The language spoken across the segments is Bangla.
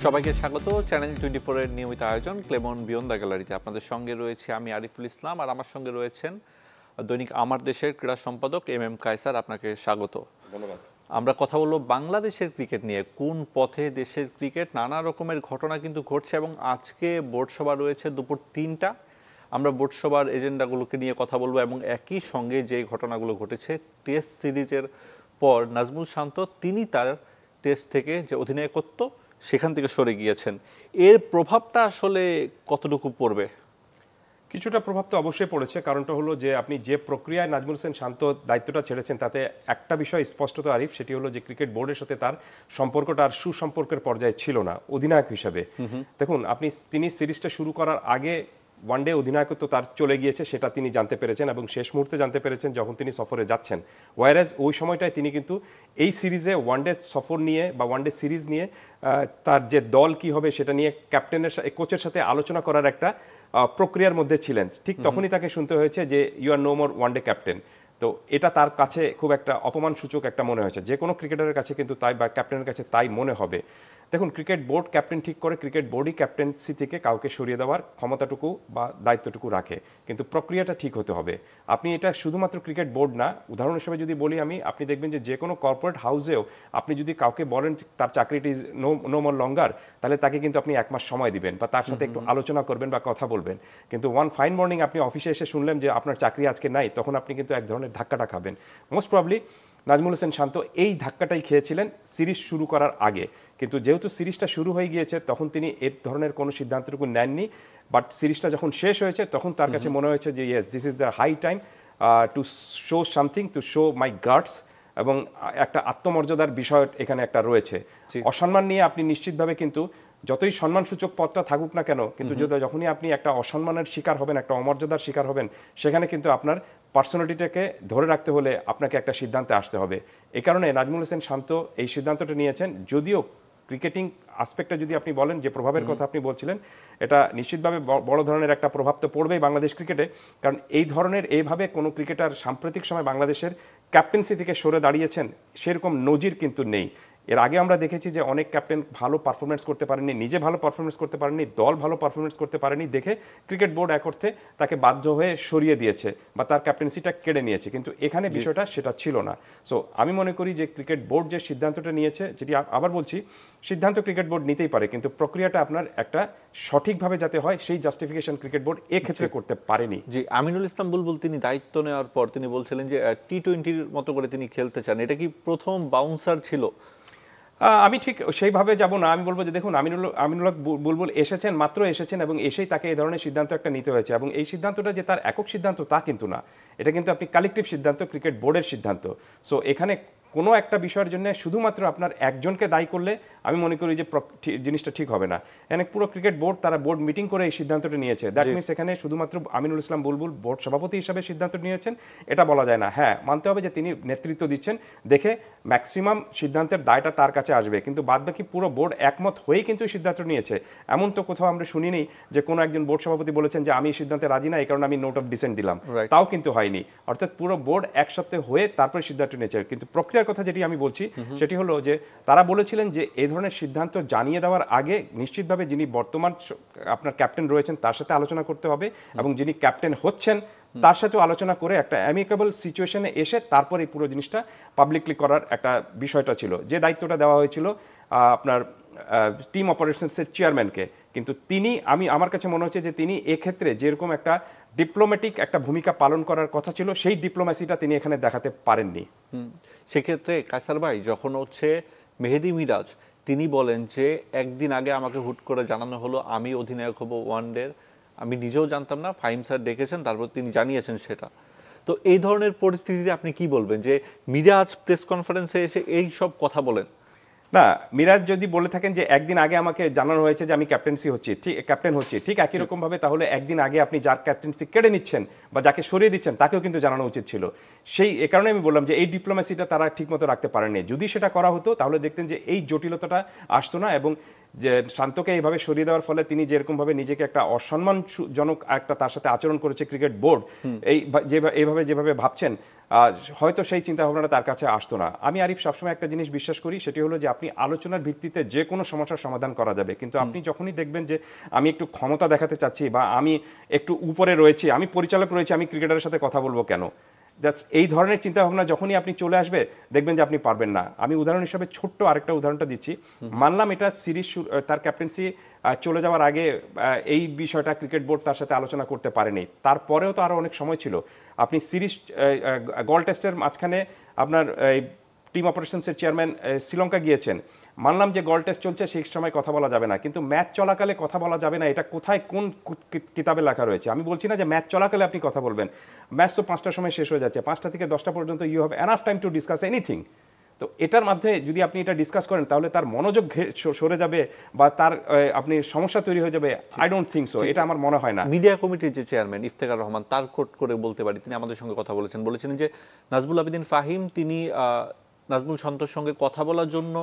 সবাইকে স্বাগত চ্যানেল 24 এর নিয়মিত আয়োজন ক্লেমন বিয়ন্ড দ্য গ্যালারিতে। আপনাদের সঙ্গে রয়েছে আমি আরিফুল ইসলাম, আর আমার সঙ্গে রয়েছেন দৈনিক আমার দেশের ক্রীড়া সম্পাদক এম কায়সার। আপনাকে স্বাগত। ধন্যবাদ। আমরা কথা বলবো বাংলাদেশের ক্রিকেট নিয়ে। কোন পথে দেশের ক্রিকেট, নানা রকমের ঘটনা কিন্তু ঘটছে এবং আজকে বোর্ড সভা রয়েছে দুপুর 3টা। আমরা বোর্ড সভার এজেন্ডাগুলোকে নিয়ে কথা বলবো এবং একই সঙ্গে যে ঘটনাগুলো ঘটেছে টেস্ট সিরিজের পর নাজমুল শান্ত তিনি তার টেস্ট থেকে যে অধিনায়কত্ব সেখান থেকে সরে গিয়েছেন, এর প্রভাবটা আসলে কতটুকু পড়বে? কিছুটা প্রভাব তো অবশ্যই পড়েছে। কারণটা হলো যে আপনি যে প্রক্রিয়ায় নাজমুল হোসেন শান্ত দায়িত্বটা ছেড়েছেন তাতে একটা বিষয় স্পষ্টত আরিফ, সেটি হলো যে ক্রিকেট বোর্ডের সাথে তার সম্পর্কটা আর সুসম্পর্কের পর্যায়ে ছিল না অধিনায়ক হিসাবে। দেখুন, তিনি সিরিজটা শুরু করার আগে ওয়ানডে অধিনায়কত্ব তার চলে গিয়েছে, সেটা তিনি জানতে পেরেছেন এবং শেষ মুহূর্তে জানতে পেরেছেন যখন তিনি সফরে যাচ্ছেন। ওয়ারাজ ওই সময়টায় তিনি কিন্তু এই সিরিজে ওয়ানডে সফর নিয়ে বা ওয়ানডে সিরিজ নিয়ে তার যে দল কি হবে সেটা নিয়ে ক্যাপ্টেনের কোচের সাথে আলোচনা করার একটা প্রক্রিয়ার মধ্যে ছিলেন। ঠিক তখনই তাকে শুনতে হয়েছে যে you are no more one day captain. তো এটা তার কাছে খুব একটা অপমানসূচক একটা মনে হয়েছে। যে কোনো ক্রিকেটারের কাছে কিন্তু তাই, বা ক্যাপ্টেনের কাছে তাই মনে হবে। দেখুন, ক্রিকেট বোর্ড ক্যাপ্টেন ঠিক করে, ক্রিকেট বোর্ডই ক্যাপ্টেন্সি থেকে কাউকে সরিয়ে দেওয়ার ক্ষমতাটুকু বা দায়িত্বটুকু রাখে, কিন্তু প্রক্রিয়াটা ঠিক হতে হবে। আপনি এটা শুধুমাত্র ক্রিকেট বোর্ড না, উদাহরণ হিসেবে যদি বলি আমি, আপনি দেখবেন যে কোনো কর্পোরেট হাউসেও আপনি যদি কাউকে বলেন তার চাকরিটি ইজ নো মোর লঙ্গার, তাহলে তাকে কিন্তু আপনি 1 মাস সময় দিবেন বা তার সাথে একটু আলোচনা করবেন বা কথা বলবেন। কিন্তু ওয়ান ফাইন মর্নিং আপনি অফিসে এসে শুনলেন যে আপনার চাকরি আজকে নাই, তখন আপনি কিন্তু এক ধরনের ধাক্কাটা খাবেন। মোস্ট প্রবলি নাজমুল হোসেন শান্ত এই ধাক্কাটাই খেয়েছিলেন সিরিজ শুরু করার আগে, কিন্তু যেহেতু সিরিজটা শুরু হয়ে গিয়েছে তখন তিনি এর ধরনের কোনো সিদ্ধান্তটুকু নেননি। বাট সিরিজটা যখন শেষ হয়েছে তখন তার কাছে মনে হয়েছে যে yes, this is the high time to show something, to show my guards, এবং একটা আত্মমর্যাদার বিষয় এখানে একটা রয়েছে। অসম্মান নিয়ে আপনি নিশ্চিতভাবে কিন্তু যতই সম্মানসূচক পদটা থাকুক না কেন, কিন্তু যখনই আপনি একটা অসম্মানের শিকার হবেন, একটা অমর্যাদার শিকার হবেন, সেখানে কিন্তু আপনার পার্সোনালিটিটাকে ধরে রাখতে হলে আপনাকে একটা সিদ্ধান্তে আসতে হবে। এই কারণে নাজমুল হোসেন শান্ত এই সিদ্ধান্তটা নিয়েছেন। যদিও ক্রিকেটিং আসপেক্টে যদি আপনি বলেন যে প্রভাবের কথা আপনি বলছিলেন, এটা নিশ্চিতভাবে বড় ধরনের একটা প্রভাব তো পড়বেই বাংলাদেশ ক্রিকেটে। কারণ এই ধরনের এইভাবে কোনো ক্রিকেটার সাম্প্রতিক সময় বাংলাদেশের ক্যাপ্টেন্সি থেকে সরে দাঁড়িয়েছেন সেরকম নজির কিন্তু নেই। এর আগে আমরা দেখেছি যে অনেক ক্যাপ্টেন ভালো পারফরমেন্স করতে পারেননি, নিজে ভালো পারফরমেন্স করতে পারেননি, দল ভালো পারফরমেন্স করতে পারেনি দেখে ক্রিকেট বোর্ড এক অর্থে তাকে বাধ্য হয়ে সরিয়ে দিয়েছে বা তার ক্যাপ্টেন্সিটা কেড়ে নিয়েছে, কিন্তু এখানে বিষয়টা সেটা ছিল না। সো আমি মনে করি যে ক্রিকেট বোর্ড যে সিদ্ধান্তটা নিয়েছে, যেটি আবার বলছি, সিদ্ধান্ত ক্রিকেট বোর্ড নিতেই পারে, কিন্তু প্রক্রিয়াটা আপনার একটা সঠিকভাবে যাতে হয় সেই জাস্টিফিকেশন ক্রিকেট বোর্ড এক্ষেত্রে করতে পারেনি। জি, আমিনুল ইসলাম বুলবুল তিনি দায়িত্ব নেওয়ার পর তিনি বলছিলেন যে টি-20-র মতো করে তিনি খেলতে চান। এটা কি প্রথম বাউন্সার ছিল? আমি ঠিক সেইভাবে যাব না। আমি বলবো যে দেখুন, আমিনুল বুলবুল এসেছেন, মাত্র এসেছেন, এবং এসেই তাকে এই ধরনের সিদ্ধান্ত একটা নিতে হয়েছে, এবং এই সিদ্ধান্তটা যে তার একক সিদ্ধান্ত তা কিন্তু না, এটা কিন্তু আপনি কালেকটিভ সিদ্ধান্ত, ক্রিকেট বোর্ডের সিদ্ধান্ত। সো এখানে কোনো একটা বিষয়ের জন্য শুধুমাত্র আপনার একজনকে দায়ী করলে আমি মনে করি যে জিনিসটা ঠিক হবে না। এখানে পুরো ক্রিকেট বোর্ড, তারা বোর্ড মিটিং করে এই সিদ্ধান্তটা নিয়েছে। দ্যাট মিনস এখানে শুধুমাত্র আমিনুল ইসলাম বুলবুল বোর্ড সভাপতি হিসাবে সিদ্ধান্ত নিয়েছেন এটা বলা যায় না। হ্যাঁ, মানতে হবে যে তিনি নেতৃত্ব দিচ্ছেন দেখে ম্যাক্সিমাম সিদ্ধান্তের দায়টা তার কাছে আসবে, কিন্তু বাদবাকি পুরো বোর্ড একমত হয়েই কিন্তু সিদ্ধান্ত নিয়েছে। এমন তো কোথাও আমরা শুনিনি যে কোনো একজন বোর্ড সভাপতি বলেছেন যে আমি এই সিদ্ধান্তে রাজি না, এই কারণে আমি নোট অফ ডিসেন্ট দিলাম, তাও কিন্তু হয়নি। অর্থাৎ পুরো বোর্ড একসাথে হয়ে তারপরে সিদ্ধান্ত নিয়েছে। কিন্তু প্রক্রিয়ার কথা যেটি আমি বলছি সেটি হলো যে তারা বলেছিলেন যে এই ধরনের সিদ্ধান্ত জানিয়ে দেওয়ার আগে নিশ্চিতভাবে যিনি বর্তমান আপনার ক্যাপ্টেন রয়েছেন তার সাথে আলোচনা করতে হবে, এবং যিনি ক্যাপ্টেন হচ্ছেন তার সাথেও আলোচনা করে একটা অ্যামিকেবল সিচুয়েশনে এসে তারপর এই পুরো জিনিসটা পাবলিকলি করার একটা বিষয়টা ছিল। যে দায়িত্বটা দেওয়া হয়েছিল আপনার টিম অপারেশনসের চেয়ারম্যানকে, কিন্তু আমার কাছে মনে হচ্ছে যে তিনি এক্ষেত্রে যেরকম একটা ডিপ্লোম্যাটিক একটা ভূমিকা পালন করার কথা ছিল সেই ডিপ্লোম্যাসিটা তিনি এখানে দেখাতে পারেননি। সেক্ষেত্রে কায়সার ভাই, যখন মেহেদী মিরাজ তিনি বলেন যে একদিন আগে আমাকে হুট করে জানানো হলো আমি অধিনায়ক হব ওয়ানডের, আমি নিজেও জানতাম না, ফাহিম স্যার ডেকেছেন, তারপর তিনি জানিয়েছেন সেটা। তো এই ধরনের পরিস্থিতিতে আপনি কি বলবেন যে মিরাজ প্রেস কনফারেন্সে এসে এই সব কথা বলেন? না, মিরাজ যদি বলে থাকেন যে একদিন আগে আমাকে জানানো হয়েছে যে আমি ক্যাপ্টেন হচ্ছি, ঠিক একই রকম ভাবে তাহলে একদিন আগে আপনি যার ক্যাপ্টেন্সি কেড়ে নিচ্ছেন বা যাকে সরিয়ে দিচ্ছেন তাকেও কিন্তু জানানো উচিত ছিল। এ কারণে আমি বললাম যে এই ডিপ্লোম্যাসিটা তারা ঠিকমতো রাখতে পারেনি। যদি সেটা করা হতো তাহলে দেখতেন যে এই জটিলতাটা আসতো না, এবং যে শান্তকে এইভাবে সরিয়ে দেওয়ার ফলে তিনি যেরকমভাবে নিজেকে একটা অসম্মানজনক একটা তার সাথে আচরণ করেছে ক্রিকেট বোর্ড, যেভাবে ভাবছেন, হয়তো সেই চিন্তা ভাবনাটা তার কাছে আসতো না। আমি আরিফ সবসময় একটা জিনিস বিশ্বাস করি, সেটি হলো যে আপনি আলোচনার ভিত্তিতে যে কোনো সমস্যার সমাধান করা যাবে, কিন্তু আপনি যখনই দেখবেন যে আমি একটু ক্ষমতা দেখাতে চাচ্ছি বা আমি একটু উপরে রয়েছি, আমি পরিচালক রয়েছি, আমি ক্রিকেটারের সাথে কথা বলবো কেন, এই ধরনের চিন্তা ভাবনা যখনই আপনি চলে আসবে দেখবেন যে আপনি পারবেন না। আমি উদাহরণ হিসাবে ছোট্ট আরেকটা উদাহরণটা দিচ্ছি। মানলাম এটা সিরিজ তার ক্যাপ্টেন্সি চলে যাওয়ার আগে এই বিষয়টা ক্রিকেট বোর্ড তার সাথে আলোচনা করতে পারেনি, তারপরেও তো আরও অনেক সময় ছিল। আপনি সিরিজ গল টেস্টের মাঝখানে আপনার টিম অপারেশনসের চেয়ারম্যান শ্রীলঙ্কা গিয়েছেন, মানলাম যে গল টেস্ট চলছে সেই সময় কথা বলা যাবে না, কিন্তু ম্যাচ চলাকালে কথা বলা যাবে না এটা কোথায় কোন কিতাবে লেখা রয়েছে? আমি বলছি না যে ম্যাচ চলাকালে আপনি কথা বলবেন, ম্যাচ তো 5টার সময় শেষ হয়ে যাচ্ছে, 5টা থেকে 10টা পর্যন্ত you have enough time to discuss anything. তো এটার মধ্যে যদি আপনি এটা ডিসকাস করেন তাহলে তার মনোযোগ সরে যাবে বা তার আপনি সমস্যা তৈরি হয়ে যাবে। আই ডোন্ট থিঙ্ক সো, এটা আমার মনে হয় না। মিডিয়া কমিটির যে চেয়ারম্যান ইফতেখার রহমান, তার কোট করে বলতে পারি, তিনি আমাদের সঙ্গে কথা বলেছেন যে নাজমুল আবেদিন ফাহিম তিনি নাজমুল শান্তর সঙ্গে কথা বলার জন্য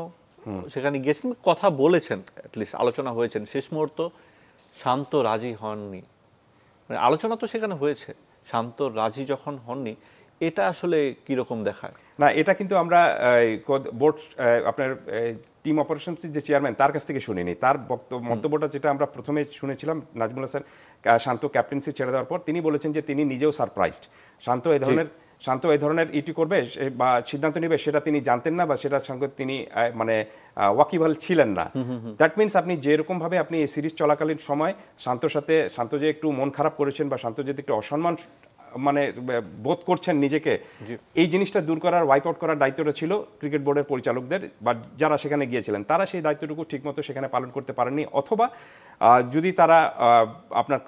সেখানে গিয়েছেন, কথা বলেছেন, অ্যাটলিস্ট আলোচনা হয়েছেন, শেষ মুহূর্ত শান্ত রাজি হননি। মানে আলোচনা তো সেখানে হয়েছে, শান্ত রাজি যখন হননি, এটা আসলে কিরকম দেখায়? না, এটা কিন্তু আমরা বোর্ড আপনার টিম অপারেশনসের যে চেয়ারম্যান তার কাছ থেকে শুনিনি। তার মন্তব্যটা যেটা আমরা প্রথমে শুনেছিলাম নাজমুল হাসান শান্ত ক্যাপ্টেন্সি ছেড়ে দেওয়ার পর, তিনি বলেছেন যে তিনি নিজেও সারপ্রাইজড। শান্ত এই ধরনের ইটি করবে বা সিদ্ধান্ত নেবে সেটা তিনি জানতেন না বা সেটার সঙ্গে তিনি মানে ওয়াকিবহাল ছিলেন না। দ্যাট মিনস আপনি যেরকমভাবে আপনি এই সিরিজ চলাকালীন সময় শান্ত যে একটু মন খারাপ করেছেন বা শান্ত যদি একটু অসম্মান মানে বোধ করছেন নিজেকে, এই জিনিসটা দূর করার, ওয়াইপ আউট করার দায়িত্বটা ছিল ক্রিকেট বোর্ডের পরিচালকদের বা যারা সেখানে গিয়েছিলেন, তারা সেই দায়িত্বটুকু ঠিকমতো সেখানে পালন করতে পারেননি। অথবা যদি তারা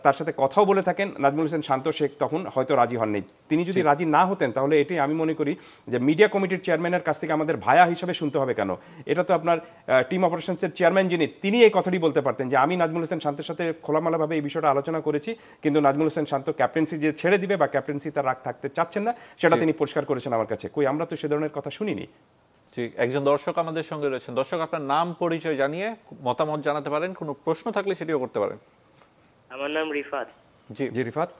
তার সাথে কথাও বলে থাকেন নাজমুল হোসেন শান্ত শেখ, তখন হয়তো রাজি হননি। তিনি যদি রাজি না হতেন তাহলে এটি আমি মনে করি যে মিডিয়া কমিটির চেয়ারম্যানের কাছ থেকে আমাদের ভায়া হিসাবে শুনতে হবে কেন? এটা তো আপনার টিম অপারেশনসের চেয়ারম্যান যিনি, তিনি এই কথাটি বলতে পারতেন যে আমি নাজমুল হোসেন শান্তের সাথে খোলামেলাভাবে এই বিষয়টা আলোচনা করেছি, কিন্তু নাজমুল হোসেন শান্ত ক্যাপ্টেন্সি যে ছেড়ে দিবে বা ক্যাপ্টেন্সি তার রাগ থাকতে চাচ্ছেন না, সেটা তিনি পরিষ্কার করেছেন আমার কাছে। কই, আমরা তো সে ধরনের কথা শুনিনি। জি, একজন দর্শক আমাদের সঙ্গে রয়েছেন। দর্শক, আপনার নাম পরিচয় জানিয়ে মতামত জানাতে পারেন, কোনো প্রশ্ন থাকলে সেটিও করতে পারেন। আমার নাম রিফাত। জি জি রিফাত,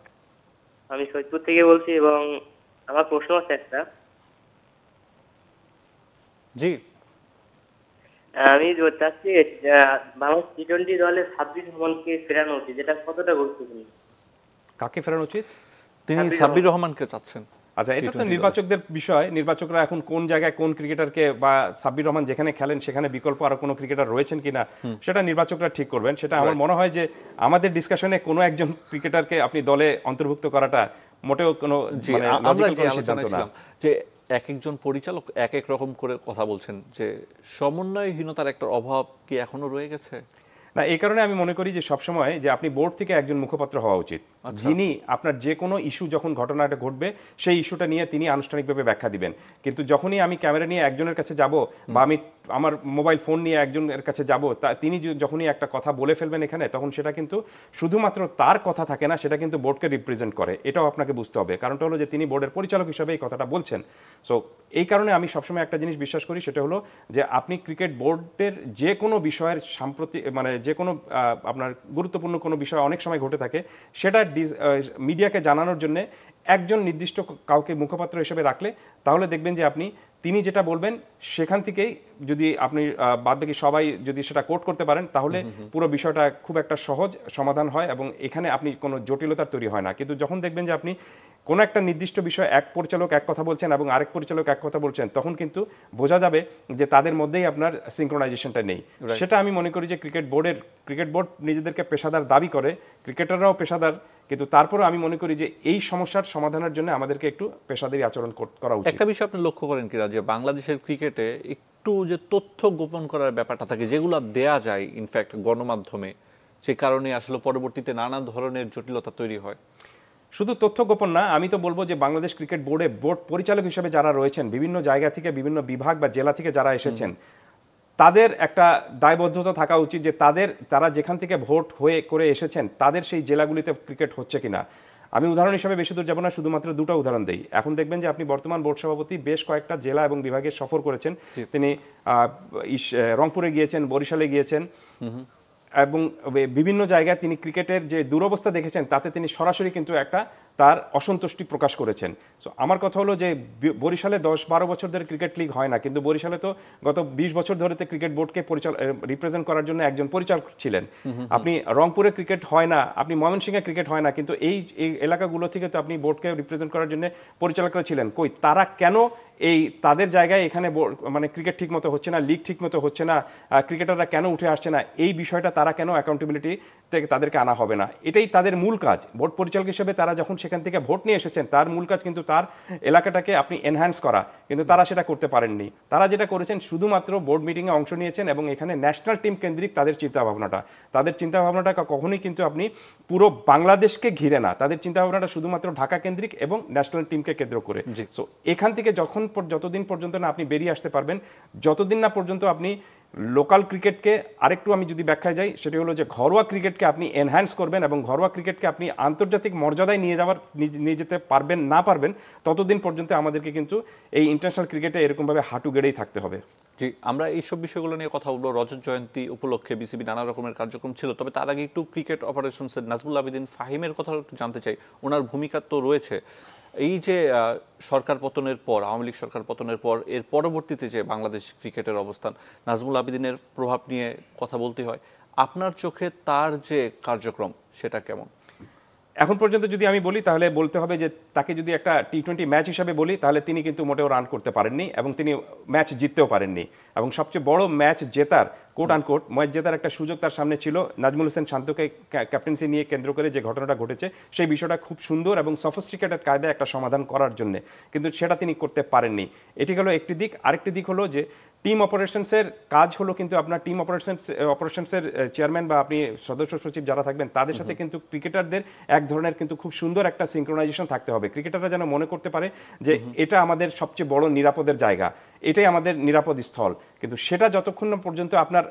আমি সৈয়দপুর থেকে বলছি এবং আমার প্রশ্ন আছে একটা। জি, আমি চাচ্ছি বাংলাদেশ টি-20 দলে সাব্বির রহমানকে ফেরানো উচিত, যেটা কতটা গুরুত্বপূর্ণ? কাকে ফেরানো উচিত? তিনি সাব্বির রহমানকে চাচ্ছেন। আচ্ছা, এটা তো নির্বাচকদের বিষয়। নির্বাচকরা এখন কোন জায়গায় কোন ক্রিকেটারকে, বা সাব্বির রহমান যেখানে খেলেন সেখানে বিকল্প আরো কোনো ক্রিকেটার রয়েছেন কিনা সেটা নির্বাচকরা ঠিক করবেন। সেটা আমার মনে হয় যে আমাদের ডিসকাশনে কোনো একজন ক্রিকেটারকে আপনি দলে অন্তর্ভুক্ত করাটা মোটেও কোনো সিদ্ধান্ত না। যে এক একজন পরিচালক এক এক রকম করে কথা বলছেন, যে সমন্বয়হীনতার একটা অভাব কি এখনো রয়ে গেছে? না, এই কারণে আমি মনে করি যে সবসময় যে আপনি বোর্ড থেকে একজন মুখপাত্র হওয়া উচিত, যিনি আপনার যে কোনো ইস্যু যখন ঘটনাটা ঘটবে সেই ইস্যুটা নিয়ে তিনি আনুষ্ঠানিকভাবে ব্যাখ্যা দিবেন। কিন্তু যখনই আমি ক্যামেরা নিয়ে একজনের কাছে যাব বা আমি আমার মোবাইল ফোন নিয়ে একজনের কাছে যাব, তিনি যখনই একটা কথা বলে ফেলবেন এখানে, তখন সেটা কিন্তু শুধুমাত্র তার কথা থাকে না, সেটা কিন্তু বোর্ডকে রিপ্রেজেন্ট করে। এটাও আপনাকে বুঝতে হবে। কারণটা হলো যে তিনি বোর্ডের পরিচালক হিসেবে এই কথাটা বলছেন। সো এই কারণে আমি সবসময় একটা জিনিস বিশ্বাস করি, সেটা হলো যে আপনি ক্রিকেট বোর্ডের যে কোনো বিষয়ের মানে যে কোনো আপনার গুরুত্বপূর্ণ কোনো বিষয় অনেক সময় ঘটে থাকে, সেটা মিডিয়াকে জানানোর জন্য একজন নির্দিষ্ট কাউকে মুখপাত্র হিসেবে রাখলে তাহলে দেখবেন যে তিনি যেটা বলবেন সেখান থেকেই যদি আপনি বাদবাকি সবাই যদি সেটা কোট করতে পারেন, তাহলে পুরো বিষয়টা খুব একটা সহজ সমাধান হয় এবং এখানে আপনি কোনো জটিলতার তৈরি হয় না। কিন্তু যখন দেখবেন যে আপনি কোনো একটা নির্দিষ্ট বিষয় এক পরিচালক এক কথা বলছেন এবং আরেক পরিচালক এক কথা বলছেন, তখন কিন্তু বোঝা যাবে যে তাদের মধ্যেই আপনার সিনক্রোনাইজেশনটা নেই। সেটা আমি মনে করি যে ক্রিকেট বোর্ড নিজেদেরকে পেশাদার দাবি করে, ক্রিকেটাররাও পেশাদার, কিন্তু তারপরেও আমি মনে করি যে এই সমস্যার সমাধানের জন্য আমাদেরকে একটু পেশাদারি আচরণ করা উচিত। একটা বিষয় আপনি লক্ষ্য করেন কিনা, যে বাংলাদেশের ক্রিকেটে একটু যে তথ্য গোপন করার ব্যাপারটা থাকে, যেগুলো দেয়া যায় ইনফ্যাক্ট গণমাধ্যমে, সে কারণে আসলে পরবর্তীতে নানা ধরনের জটিলতা তৈরি হয়। শুধু তথ্য গোপন না, আমি তো বলবো যে বাংলাদেশ ক্রিকেট বোর্ড পরিচালক হিসেবে যারা রয়েছেন, বিভিন্ন জায়গা থেকে বিভিন্ন বিভাগ বা জেলা থেকে যারা এসেছেন, তাদের একটা দায়বদ্ধতা থাকা উচিত যে তারা যেখান থেকে ভোট হয়ে করে এসেছেন তাদের সেই জেলাগুলিতে ক্রিকেট হচ্ছে কিনা। আমি উদাহরণ হিসেবে বেশি দূর যাব না, শুধুমাত্র দুটো উদাহরণ দেই। এখন দেখবেন যে আপনি বর্তমান বোর্ড সভাপতি বেশ কয়েকটা জেলা এবং বিভাগে সফর করেছেন। তিনি রংপুরে গিয়েছেন, বরিশালে গিয়েছেন, এবং বিভিন্ন জায়গায় তিনি ক্রিকেটের যে দুরবস্থা দেখেছেন তাতে তিনি সরাসরি কিন্তু একটা তার অসন্তুষ্টি প্রকাশ করেছেন। সো আমার কথা হলো যে বরিশালে 10-12 বছর ধরে ক্রিকেট লিগ হয় না, কিন্তু বরিশালে তো গত 20 বছর ধরে ক্রিকেট বোর্ডকে রিপ্রেজেন্ট করার জন্য একজন পরিচালক ছিলেন। আপনি রংপুরে ক্রিকেট হয় না, আপনি ময়মনসিংহে ক্রিকেট হয় না, কিন্তু এই এলাকাগুলো থেকে তো আপনি বোর্ডকে রিপ্রেজেন্ট করার জন্য পরিচালকরা ছিলেন। কই তারা কেন এই তাদের জায়গায় এখানে মানে ক্রিকেট ঠিক মতো হচ্ছে না, লিগ ঠিক মতো হচ্ছে না, ক্রিকেটাররা কেন উঠে আসছে না, এই বিষয়টা তারা কেন অ্যাকাউন্টেবিলিটি থেকে তাদেরকে আনা হবে না? এটাই তাদের মূল কাজ। বোর্ড পরিচালক হিসেবে তারা যখন সেখান থেকে ভোট নিয়ে এসেছেন, তার মূল কাজ কিন্তু তার এলাকাটাকে আপনি এনহ্যান্স করা, কিন্তু তারা সেটা করতে পারেননি। তারা যেটা করেছেন শুধুমাত্র বোর্ড মিটিংয়ে অংশ নিয়েছেন এবং এখানে ন্যাশনাল টিম কেন্দ্রিক তাদের চিন্তাভাবনাটা কখনোই কিন্তু আপনি পুরো বাংলাদেশকে ঘিরে না, তাদের চিন্তাভাবনাটা শুধুমাত্র ঢাকা কেন্দ্রিক এবং ন্যাশনাল টিমকে কেন্দ্র করে। সো এখান থেকে যতদিন পর্যন্ত না আপনি বেরিয়ে আসতে পারবেন, যতদিন না পর্যন্ত আপনি লোকাল ক্রিকেটকে আরেকটু আমি যদি ব্যাখ্যায় যাই, সেটি হলো যে ঘরোয়া ক্রিকেটকে আপনি এনহ্যান্স করবেন এবং ঘরোয়া ক্রিকেটকে আপনি আন্তর্জাতিক মর্যাদায় নিয়ে যেতে পারবেন ততদিন পর্যন্ত আমাদেরকে কিন্তু এই ইন্টারন্যাশনাল ক্রিকেটে এরকমভাবে হাঁটু গেড়েই থাকতে হবে। জি, আমরা এইসব বিষয়গুলো নিয়ে কথা বলবো। রজত জয়ন্তী উপলক্ষে বিসিবি নানা রকমের কার্যক্রম ছিল, তবে তার আগে একটু ক্রিকেট অপারেশনসের নাজমুল আবেদিন ফাহিমের কথা একটু জানতে চাই। ওনার ভূমিকা তো রয়েছে এই যে সরকার পতনের পর, আওয়ামী লীগ সরকার পতনের পর এর পরবর্তীতে যে বাংলাদেশ ক্রিকেটের অবস্থান, নাজমুল আবেদিনের প্রভাব নিয়ে কথা বলতে হয়। আপনার চোখে তার যে কার্যক্রম সেটা কেমন? এখন পর্যন্ত যদি আমি বলি তাহলে বলতে হবে যে তাকে যদি একটা টি-20 ম্যাচ হিসাবে বলি তাহলে তিনি কিন্তু মোটেও রান করতে পারেননি এবং তিনি ম্যাচ জিততেও পারেননি। এবং সবচেয়ে বড় ম্যাচ জেতার ম্যাচ জেতার একটা সুযোগ তার সামনে ছিল। নাজমুল হোসেন শান্তকে ক্যাপ্টেন্সি নিয়ে কেন্দ্র করে যে ঘটনাটা ঘটেছে সেই বিষয়টা খুব সুন্দর এবং সফিস্টিকেটেড কায়দায় একটা সমাধান করার জন্য, কিন্তু সেটা তিনি করতে পারেননি। এটি হলো একটি দিক। আরেকটি দিক হলো যে টিম অপারেশনসের কাজ হলো কিন্তু আপনার টিম অপারেশনসের চেয়ারম্যান বা আপনি সদস্য সচিব যারা থাকবেন তাদের সাথে কিন্তু ক্রিকেটারদের এক ধরনের কিন্তু খুব সুন্দর একটা সিনক্রোনাইজেশন থাকতে হবে। ক্রিকেটাররা যেন মনে করতে পারে যে এটা আমাদের সবচেয়ে বড় নিরাপদের জায়গা, এটাই আমাদের নিরাপদ স্থল। কিন্তু সেটা যতক্ষণ না পর্যন্ত আপনার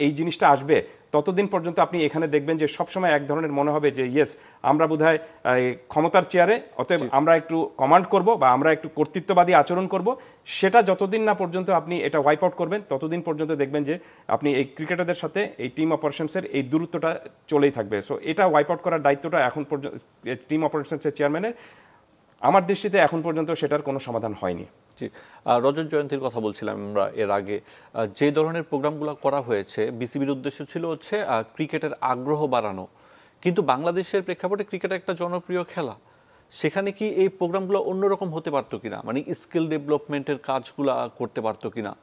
এই জিনিসটা আসবে ততদিন পর্যন্ত আপনি এখানে দেখবেন যে সবসময় এক ধরনের মনে হবে যে ইয়েস আমরা বোধহয় ক্ষমতার চেয়ারে, অতএব আমরা একটু কমান্ড করব বা আমরা একটু কর্তৃত্ববাদী আচরণ করব। সেটা যতদিন না পর্যন্ত আপনি এটা ওয়াইপ আউট করবেন ততদিন পর্যন্ত দেখবেন যে আপনি এই ক্রিকেটারদের সাথে এই টিম অপারেশনসের এই দূরত্বটা চলেই থাকবে। সো এটা ওয়াইপ আউট করার দায়িত্বটা এখন পর্যন্ত টিম অপারেশনসের চেয়ারম্যানের। আমার দৃষ্টিতে এখন পর্যন্ত সেটার কোনো সমাধান হয়নি। জি, রজত জয়ন্তীর কথা বলছিলাম আমরা এর আগে। যে ধরনের প্রোগ্রামগুলো করা হয়েছে বিসিবির উদ্দেশ্য ছিল হচ্ছে ক্রিকেটের আগ্রহ বাড়ানো, কিন্তু বাংলাদেশের প্রেক্ষাপটে ক্রিকেট একটা জনপ্রিয় খেলা, সেখানে কি এই প্রোগ্রামগুলো অন্যরকম হতে পারতো কিনা, মানে স্কিল ডেভেলপমেন্টের কাজগুলো করতে পারতো কিনা?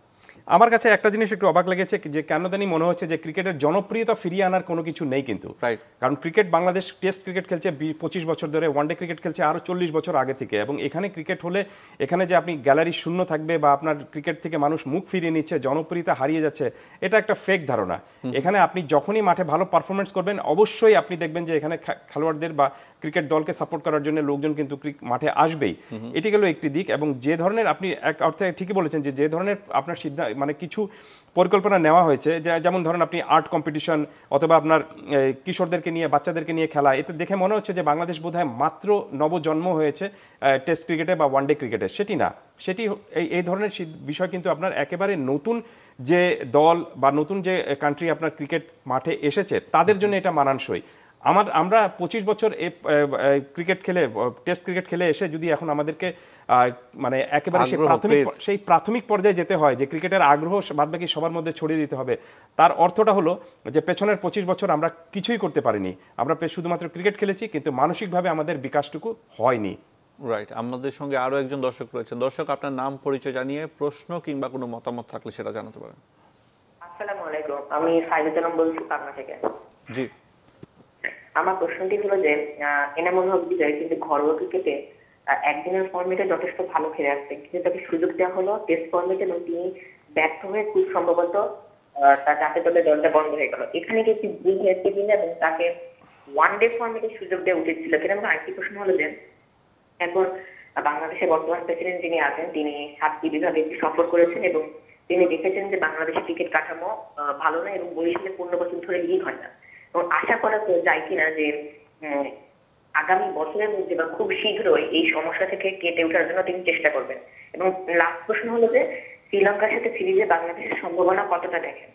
আমার কাছে একটা জিনিস একটু অবাক লেগেছে যে কেন জানি মনে হচ্ছে যে ক্রিকেটের জনপ্রিয়তা ফিরিয়ে আনার কোনো কিছু নেই কিন্তু। কারণ ক্রিকেট বাংলাদেশ টেস্ট ক্রিকেট খেলছে 25 বছর ধরে, ওয়ানডে ক্রিকেট খেলছে আরও 40 বছর আগে থেকে, এবং এখানে ক্রিকেট হলে এখানে যে আপনি গ্যালারি শূন্য থাকবে বা আপনার ক্রিকেট থেকে মানুষ মুখ ফিরিয়ে নিচ্ছে, জনপ্রিয়তা হারিয়ে যাচ্ছে, এটা একটা ফেক ধারণা। এখানে আপনি যখনই মাঠে ভালো পারফরমেন্স করবেন অবশ্যই আপনি দেখবেন যে এখানে খেলোয়াড়দের বা ক্রিকেট দলকে সাপোর্ট করার জন্য লোকজন কিন্তু মাঠে আসবেই। এটি গেল একটি দিক। এবং যে ধরনের আপনি এক অর্থে ঠিকই বলেছেন যে ধরনের আপনার সিদ্ধান্ত মানে কিছু পরিকল্পনা নেওয়া হয়েছে, যেমন ধরেন আপনি আর্ট কম্পিটিশন অথবা আপনার কিশোরদেরকে নিয়ে বাচ্চাদেরকে নিয়ে খেলা, এতে দেখে মনে হচ্ছে যে বাংলাদেশ বোধহয় মাত্র নবজন্ম হয়েছে টেস্ট ক্রিকেটে বা ওয়ানডে ক্রিকেটে। সেটি না, সেটি এই ধরনের বিষয় কিন্তু আপনার একেবারে নতুন যে দল বা নতুন যে কান্ট্রি আপনার ক্রিকেট মাঠে এসেছে তাদের জন্য এটা মানানসই। আমরা 25 বছর ক্রিকেট খেলে টেস্ট ক্রিকেট খেলে এসে যদি এখন আমাদেরকে মানে একেবারে সেই প্রাথমিক পর্যায়ে যেতে হয় যে ক্রিকেটের আগ্রহ বাদবাকি সবার মধ্যে ছড়িয়ে দিতে হবে, তার অর্থটা হলো যে পেছনের 25 বছর আমরা কিছুই করতে পারিনি। আমরা শুধুমাত্র ক্রিকেট খেলেছি কিন্তু মানসিকভাবে আমাদের বিকাশটুকু হয়নি। রাইট। আমাদের সঙ্গে আরো একজন দর্শক রয়েছেন। দর্শক, আপনার নাম পরিচয় জানিয়ে প্রশ্ন কিংবা কোনো মতামত থাকলে সেটা জানাতে পারেন। আসসালামু আলাইকুম, আমি ফাইজুজ্জামান বলছি পাবনা থেকে। জি, আমার প্রশ্নটি হলো যে এনামুল হক বিজয় কিন্তু ঘরোয়া ক্রিকেটে একদিনের ফর্মেটে যথেষ্ট ভালো খেলে আসছেন, কিন্তু তাকে সুযোগ দেওয়া হলো টেস্ট ফর্মেটে এবং তিনি ব্যর্থ হয়ে খুব সম্ভবত তার জাতীয় দলের দলটা বন্ধ হয়ে গেল। এখানে কি ভুল হয়েছে কিনা এবং তাকে ওয়ানডে ফর্মেটে সুযোগ দেওয়া উচিত ছিল কিনা? এবং আরেকটি প্রশ্ন হলো যে এখন বাংলাদেশের বর্তমান প্রেসিডেন্ট যিনি আছেন তিনি 7টি বিভাগে সফর করেছেন এবং তিনি দেখেছেন যে বাংলাদেশের ক্রিকেট কাঠামো ভালো না এবং বরিশালে 15 বছর ধরে লিগ হয় না। এবং আশা করা যায় কিনা যে আগামী বছরের মধ্যে বা খুব শীঘ্রই এই সমস্যা থেকে কেটে ওঠার জন্য তিনি চেষ্টা করবেন। এবং লাস্ট প্রশ্ন হলো যে শ্রীলঙ্কার সাথে সিরিজে বাংলাদেশের সম্ভাবনা কতটা দেখেন?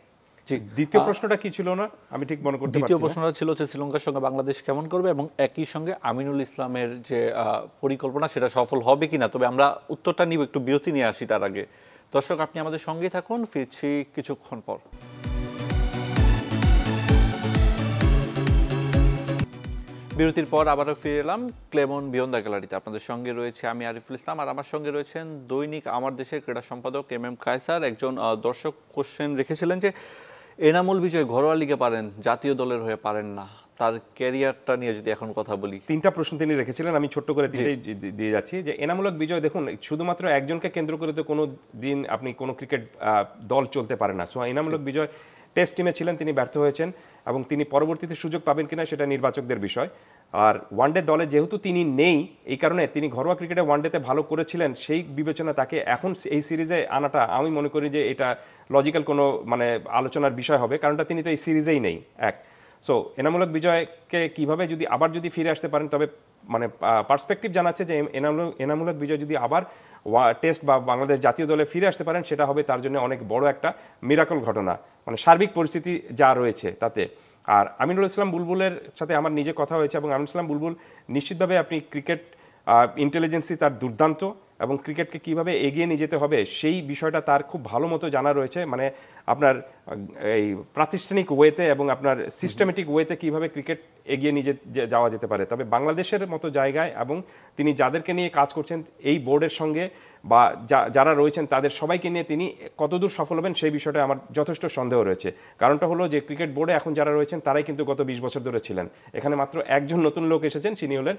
জি। দ্বিতীয় প্রশ্নটা কি ছিল না, আমি ঠিক মনে করতে পারছি দ্বিতীয় না। প্রশ্নটা ছিল যে শ্রীলঙ্কার সঙ্গে বাংলাদেশ কেমন করবে এবং একই সঙ্গে আমিনুল ইসলামের যে পরিকল্পনা সেটা সফল হবে কিনা। তবে আমরা উত্তরটা নিব, একটু বিরতি নিয়ে আসি তার আগে। দর্শক, আপনি আমাদের সঙ্গেই থাকুন, ফিরছি কিছুক্ষণ পর। বিরতির পর আবারও ফিরে এলাম ক্লেমন বিয়ন্ড দ্য গ্যালারিতে। আপনাদের সঙ্গে রয়েছে আমি আরিফুল ইসলাম, আর আমার সঙ্গে রয়েছেন দৈনিক আমার দেশের ক্রীড়া সম্পাদক এম কায়সার। একজন দর্শক কোশ্চেন রেখেছিলেন যে এনামুল বিজয় ঘরোয়া লিগে পারেন, জাতীয় দলের হয়ে পারেন না, তার ক্যারিয়ারটা নিয়ে যদি এখন কথা বলি। তিনটা প্রশ্ন তিনি রেখেছিলেন, আমি ছোট্ট করে তিনটাই দিয়ে যাচ্ছি। যে এনামূলক বিজয়, দেখুন শুধুমাত্র একজনকে কেন্দ্র করে তো কোনো দিন আপনি কোনো ক্রিকেট দল চলতে পারে না। সো এনামূলক বিজয় টেস্ট টিমে ছিলেন, তিনি ব্যর্থ হয়েছেন এবং তিনি পরবর্তীতে সুযোগ পাবেন কিনা সেটা নির্বাচকদের বিষয়। আর ওয়ানডে দলে যেহেতু তিনি নেই, এই কারণে তিনি ঘরোয়া ক্রিকেটে ওয়ানডেতে ভালো করেছিলেন, সেই বিবেচনা তাকে এখন এই সিরিজে আনাটা আমি মনে করি যে এটা লজিক্যাল কোনো মানে আলোচনার বিষয় হবে, কারণটা তিনি তো এই সিরিজেই নেই। এক, সো এনামূলক বিজয়কে কিভাবে যদি ফিরে আসতে পারেন, তবে মানে পার্সপেক্টিভ জানাচ্ছে যে এনামূলক বিজয় যদি আবার টেস্ট বা বাংলাদেশ জাতীয় দলে ফিরে আসতে পারেন, সেটা হবে তার জন্য অনেক বড় একটা মিরাকল ঘটনা, মানে সার্বিক পরিস্থিতি যা রয়েছে তাতে। আর আমিনুল ইসলাম বুলবুলের সাথে আমার নিজে কথা হয়েছে এবং আমিনুল ইসলাম বুলবুল নিশ্চিতভাবে আপনি ক্রিকেট ইন্টেলিজেন্সি তার দুর্দান্ত এবং ক্রিকেটকে কিভাবে এগিয়ে নিয়ে যেতে হবে সেই বিষয়টা তার খুব ভালো মতো জানা রয়েছে। মানে আপনার এই প্রাতিষ্ঠানিক ওয়েতে এবং আপনার সিস্টেমেটিক ওয়েতে কিভাবে ক্রিকেট এগিয়ে নিয়ে যাওয়া যেতে পারে। তবে বাংলাদেশের মতো জায়গায় এবং তিনি যাদেরকে নিয়ে কাজ করছেন এই বোর্ডের সঙ্গে বা যারা রয়েছেন তাদের সবাইকে নিয়ে তিনি কতদূর সফল হবেন সেই বিষয়টা আমার যথেষ্ট সন্দেহ রয়েছে। কারণটা হলো যে ক্রিকেট বোর্ডে এখন যারা রয়েছেন তারাই কিন্তু গত 20 বছর ধরে ছিলেন। এখানে মাত্র একজন নতুন লোক এসেছেন, তিনি হলেন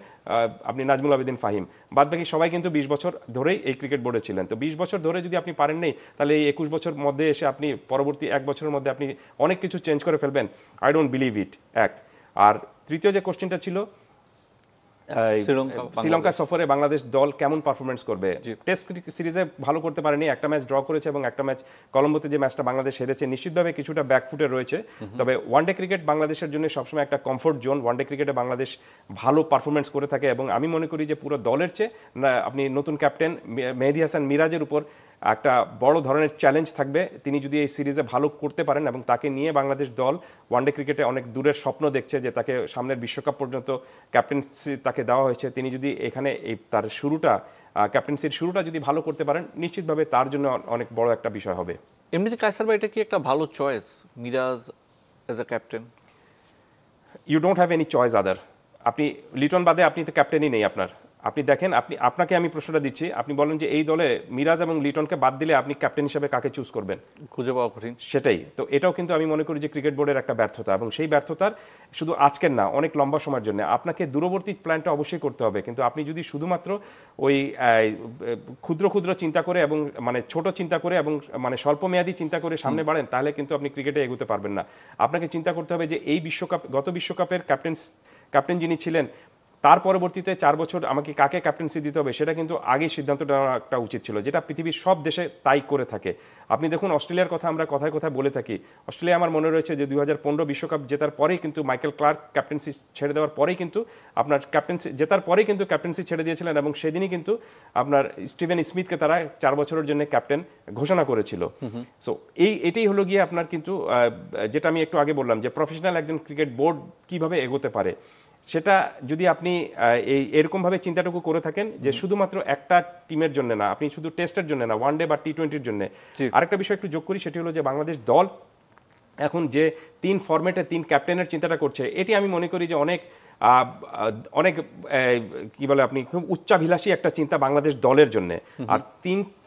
আপনি নাজমুল আবেদিন ফাহিম। বাদবাকি সবাই কিন্তু 20 বছর ধরেই এই ক্রিকেট বোর্ডে ছিলেন। তো 20 বছর ধরে যদি আপনি পারেন নেই, তাহলে এই 21 বছর মধ্যে এসে আপনি পরবর্তী 1 বছরের মধ্যে আপনি অনেক কিছু চেঞ্জ করে ফেলবেন, আই ডোন্ট বিলিভ ইট। এক, আর তৃতীয় যে কোশ্চেনটা ছিল শ্রীলঙ্কা সফরে বাংলাদেশ দল কেমন পারফরমেন্স করবে। টেস্ট সিরিজে ভালো করতে পারেনি, একটা ম্যাচ ড্র করেছে এবং একটা ম্যাচ কলম্বোতে যে ম্যাচটা বাংলাদেশ হেরেছে, নিশ্চিতভাবে কিছুটা ব্যাকফুটে রয়েছে। তবে ওয়ানডে ক্রিকেট বাংলাদেশের জন্য সবসময় একটা কমফোর্ট জোন। ওয়ানডে ক্রিকেটে বাংলাদেশ ভালো পারফরমেন্স করে থাকে এবং আমি মনে করি যে পুরো দলের চেয়ে আপনি নতুন ক্যাপ্টেন মেহেদী হাসান মিরাজের উপর একটা বড় ধরনের চ্যালেঞ্জ থাকবে। তিনি যদি এই সিরিজে ভালো করতে পারেন এবং তাকে নিয়ে বাংলাদেশ দল ওয়ানডে ক্রিকেটে অনেক দূরের স্বপ্ন দেখছে, যে তাকে সামনের বিশ্বকাপ পর্যন্ত ক্যাপ্টেন্সি তাকে দেওয়া হয়েছে, তিনি যদি এখানে তার ক্যাপ্টেন্সির শুরুটা যদি ভালো করতে পারেন, নিশ্চিতভাবে তার জন্য অনেক বড় একটা বিষয় হবে। এমনিতে কায়সার ভাই, এটা কি একটা ভালো choice Miraz as a captain? You don't have any choice other. আপনি লিটন বাদে আপনি তো ক্যাপ্টেনই নেই আপনার। আপনি দেখেন, আপনাকে আমি প্রশ্নটা দিচ্ছি, আপনি বলেন যে এই দলে মিরাজ এবং লিটনকে বাদ দিলে আপনি ক্যাপ্টেন হিসেবে কাকে চুজ করবেন? খুঁজে পাওয়া কঠিন। সেটাই তো, এটাও কিন্তু আমি মনে করি যে ক্রিকেট বোর্ডের একটা ব্যর্থতা, এবং সেই ব্যর্থতার শুধু আজকের না, অনেক লম্বা সময়ের জন্য আপনাকে দূরবর্তী প্ল্যানটা অবশ্যই করতে হবে। কিন্তু আপনি যদি শুধুমাত্র ওই ক্ষুদ্র ক্ষুদ্র চিন্তা করে এবং মানে ছোট চিন্তা করে এবং মানে স্বল্পমেয়াদী চিন্তা করে সামনে বাড়েন, তাহলে কিন্তু আপনি ক্রিকেটে এগোতে পারবেন না। আপনাকে চিন্তা করতে হবে যে এই গত বিশ্বকাপের ক্যাপ্টেন যিনি ছিলেন, তার পরবর্তীতে 4 বছর আমাকে কাকে ক্যাপ্টেন্সি দিতে হবে সেটা কিন্তু আগেই সিদ্ধান্ত নেওয়া একটা উচিত ছিল, যেটা পৃথিবীর সব দেশে তাই করে থাকে। আপনি দেখুন অস্ট্রেলিয়ার কথা আমরা কথায় কথায় বলে থাকি। অস্ট্রেলিয়া আমার মনে রয়েছে যে 2015 বিশ্বকাপ জেতার পরেই কিন্তু মাইকেল ক্লার্ক ক্যাপ্টেন্সি ছেড়ে দেওয়ার পরেই কিন্তু আপনার ক্যাপ্টেন্সি ছেড়ে দিয়েছিলেন, এবং সেদিনই কিন্তু আপনার স্টিভেন স্মিথকে তারা 4 বছরের জন্য ক্যাপ্টেন ঘোষণা করেছিল। সো এটাই হলো গিয়ে আপনার কিন্তু যেটা আমি একটু আগে বললাম যে প্রফেশনাল একজন ক্রিকেট বোর্ড কিভাবে এগোতে পারে, সেটা যদি আপনি এরকমভাবে চিন্তাটুকু করে থাকেন যে শুধুমাত্র একটা টিমের জন্য না, আপনি শুধু টেস্টের জন্য না, ওয়ানডে বা টি-20-র জন্য। আরেকটা বিষয় একটু যোগ করি, সেটি হলো যে বাংলাদেশ দল এখন যে 3 ফরম্যাটে 3 ক্যাপ্টেনের চিন্তাটা করছে, এটি আমি মনে করি যে অনেক কি বলে আপনি খুব উচ্চাভিলাষী একটা চিন্তা বাংলাদেশ দলের জন্য। আর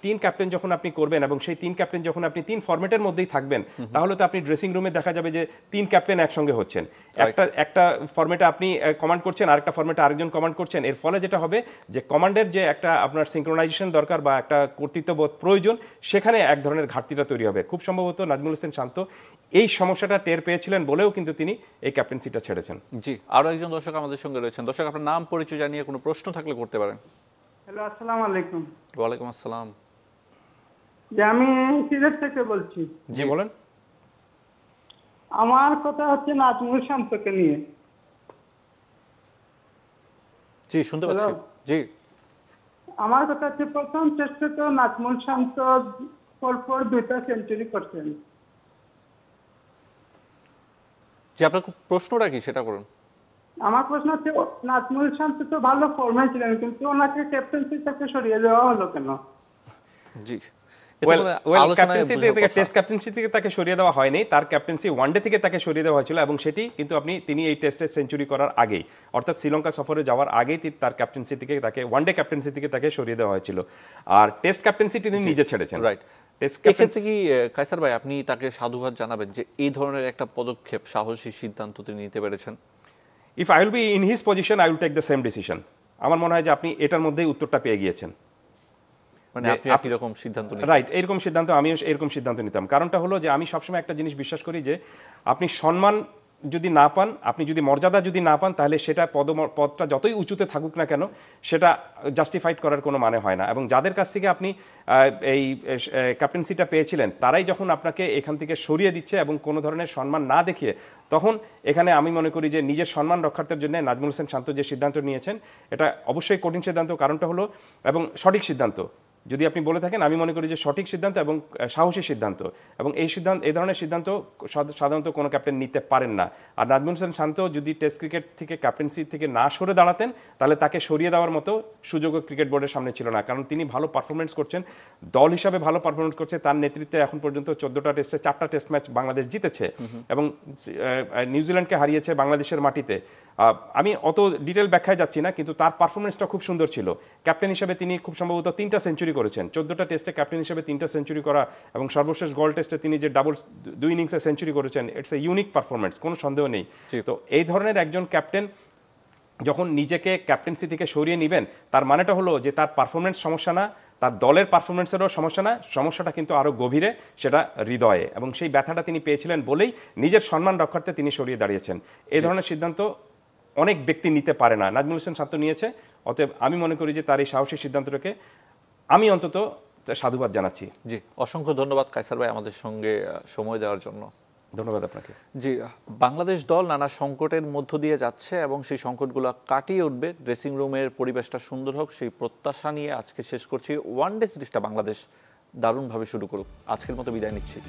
তিন ক্যাপ্টেন যখন আপনি করবেন এবং সেই 3 ক্যাপ্টেন যখন আপনি 3 ফরম্যাটের মধ্যেই থাকবেন, তাহলে তো আপনি ড্রেসিং রুমে দেখা যাবে যে 3 ক্যাপ্টেন একসঙ্গে হচ্ছেন। একটা ফরম্যাটে আপনি কমান্ড করছেন, আরেকটা ফরম্যাটে আরেকজন কমান্ড করছেন। এর ফলে যেটা হবে যে কমান্ডের যে একটা আপনার সিঙ্ক্রোনাইজেশন দরকার বা একটা কর্তৃত্ববোধ প্রয়োজন, সেখানে এক ধরনের ঘাটতিটা তৈরি হবে। খুব সম্ভবত নাজমুল হোসেন শান্ত এই সমস্যাটা টের পেয়েছিলেন বলেও কিন্তু তিনি এই ক্যাপ্টেন্সিটা ছেড়েছেন। জি, আরো একজন দর্শক আমাদের সঙ্গে রয়েছেন। দর্শক, আপনার নাম পরিচয় জানিয়ে কোনো প্রশ্ন থাকলে করতে পারেন। হ্যালো, আসসালামু আলাইকুম। ওয়ালাইকুম আসসালাম। যে আমি সিলেট থেকে বলছি। জি বলেন। আমার কথা হচ্ছে নাজমুল শান্তকে নিয়ে। জি, শুনতে পাচ্ছি। জি, আমার কথা হচ্ছে প্রথম টেস্টে তো নাজমুল শান্ত পরপর 2টা সেঞ্চুরি করছেন। যে আপনার প্রশ্নটা কি সেটা করুন। আমার প্রশ্ন হচ্ছে, নাজমুল শান্ত তো ভালো ফর্মে ছিলেন, কিন্তু ওনাকে ক্যাপ্টেন্সি থেকে সরিয়ে দেওয়া হলো কেন? জি, ক্যাপ্টেন্সি থেকে টেস্ট ক্যাপ্টেন্সি থেকে তাকে সরিয়ে দেওয়া হয়নি, তার ক্যাপ্টেন্সি ওয়ানডে থেকে তাকে সরিয়ে দেওয়া হয়েছিল, এবং সেটি কিন্তু তিনি এই টেস্টে সেঞ্চুরি করার আগেই, অর্থাৎ শ্রীলঙ্কা সফরে যাওয়ার আগেই তার ক্যাপ্টেন্সি থেকে তাকে ওয়ানডে ক্যাপ্টেন্সি থেকে তাকে সরিয়ে দেওয়া হয়েছিল, আর টেস্ট ক্যাপ্টেন্সি তিনি নিজে ছেড়েছেন। রাইট। এক্ষেত্রে কি কায়সার ভাই আপনি তাকে সাধুবাদ জানাবেন যে এই ধরনের একটা পদক্ষেপ, সাহসী সিদ্ধান্ত তিনি নিতে পেরেছেন? If I will be in his position, I will take the same decision. আমার মনে হয় যে আপনি এটার মধ্যেই উত্তরটা পেয়ে গিয়েছেন। মানে আপনি একই রকম সিদ্ধান্ত নিতেন? রাইট, এরকম সিদ্ধান্ত আমিও এরকম সিদ্ধান্ত নিতাম। কারণটা হলো যে আমি সবসময় একটা জিনিস বিশ্বাস করি যে আপনি সম্মান যদি না পান, আপনি যদি মর্যাদা যদি না পান, তাহলে সেটা পদটা যতই উঁচুতে থাকুক না কেন সেটা জাস্টিফাইড করার কোনো মানে হয় না। এবং যাদের কাছ থেকে আপনি এই ক্যাপ্টেন্সিটা পেয়েছিলেন তারাই যখন আপনাকে এখান থেকে সরিয়ে দিচ্ছে এবং কোনো ধরনের সম্মান না দেখিয়ে, তখন এখানে আমি মনে করি যে নিজের সম্মান রক্ষার্থের জন্য নাজমুল হোসেন শান্ত যে সিদ্ধান্ত নিয়েছেন এটা অবশ্যই কঠিন সিদ্ধান্ত। কারণটা হলো এবং সঠিক সিদ্ধান্ত যদি আপনি বলে থাকেন, আমি মনে করি যে সঠিক সিদ্ধান্ত এবং সাহসী সিদ্ধান্ত, এবং এই ধরনের সিদ্ধান্ত সাধারণত কোনো ক্যাপ্টেন নিতে পারেন না। আর নাজমুল হোসেন শান্ত যদি টেস্ট ক্রিকেট থেকে ক্যাপ্টেন্সি থেকে না সরে দাঁড়াতেন তাহলে তাকে সরিয়ে দেওয়ার মতো সুযোগও ক্রিকেট বোর্ডের সামনে ছিল না, কারণ তিনি ভালো পারফরমেন্স করছেন, দল হিসাবে ভালো পারফরমেন্স করছে। তার নেতৃত্বে এখন পর্যন্ত 14টা টেস্টে 4টা টেস্ট ম্যাচ বাংলাদেশ জিতেছে এবং নিউজিল্যান্ডকে হারিয়েছে বাংলাদেশের মাটিতে। আমি অত ডিটেল ব্যাখ্যায় যাচ্ছি না, কিন্তু তার পারফরমেন্সটা খুব সুন্দর ছিল। ক্যাপ্টেন হিসেবে তিনি খুব সম্ভবত 3টা সেঞ্চুরি করেছেন, 14টা টেস্টে ক্যাপ্টেন হিসেবে 3টা সেঞ্চুরি করা, এবং সর্বশেষ গল টেস্টে তিনি যে ডাবল 2 ইনিংসে সেঞ্চুরি করেছেন, ইটস এ ইউনিক পারফরমেন্স, কোনো সন্দেহ নেই। তো এই ধরনের একজন ক্যাপ্টেন যখন নিজেকে ক্যাপ্টেন্সি থেকে সরিয়ে নেবেন, তার মানেটা হলো যে তার পারফরমেন্স সমস্যা না, তার দলের পারফরমেন্সেরও সমস্যা না, সমস্যাটা কিন্তু আরও গভীরে, সেটা হৃদয়ে, এবং সেই ব্যথাটা তিনি পেয়েছিলেন বলেই নিজের সম্মান রক্ষার্থে তিনি সরিয়ে দাঁড়িয়েছেন। এই ধরনের সিদ্ধান্ত অনেক ব্যক্তি নিতে পারে না, নাজমুল হোসেন শান্ত নিয়েছে। অতএব আমি মনে করি যে তার এই সাহসী সিদ্ধান্তটাকে আমি অন্তত সাধুবাদ জানাচ্ছি। জি, অসংখ্য ধন্যবাদ কায়সার ভাই আমাদের সঙ্গে সময় দেওয়ার জন্য। ধন্যবাদ আপনাকে। জি, বাংলাদেশ দল নানা সংকটের মধ্য দিয়ে যাচ্ছে এবং সেই সংকটগুলো কাটিয়ে উঠবে, ড্রেসিং রুমের পরিবেশটা সুন্দর হোক সেই প্রত্যাশা নিয়ে আজকে শেষ করছি। ওয়ানডে সিরিজটা বাংলাদেশ দারুণভাবে শুরু করুক। আজকের মতো বিদায় নিচ্ছি।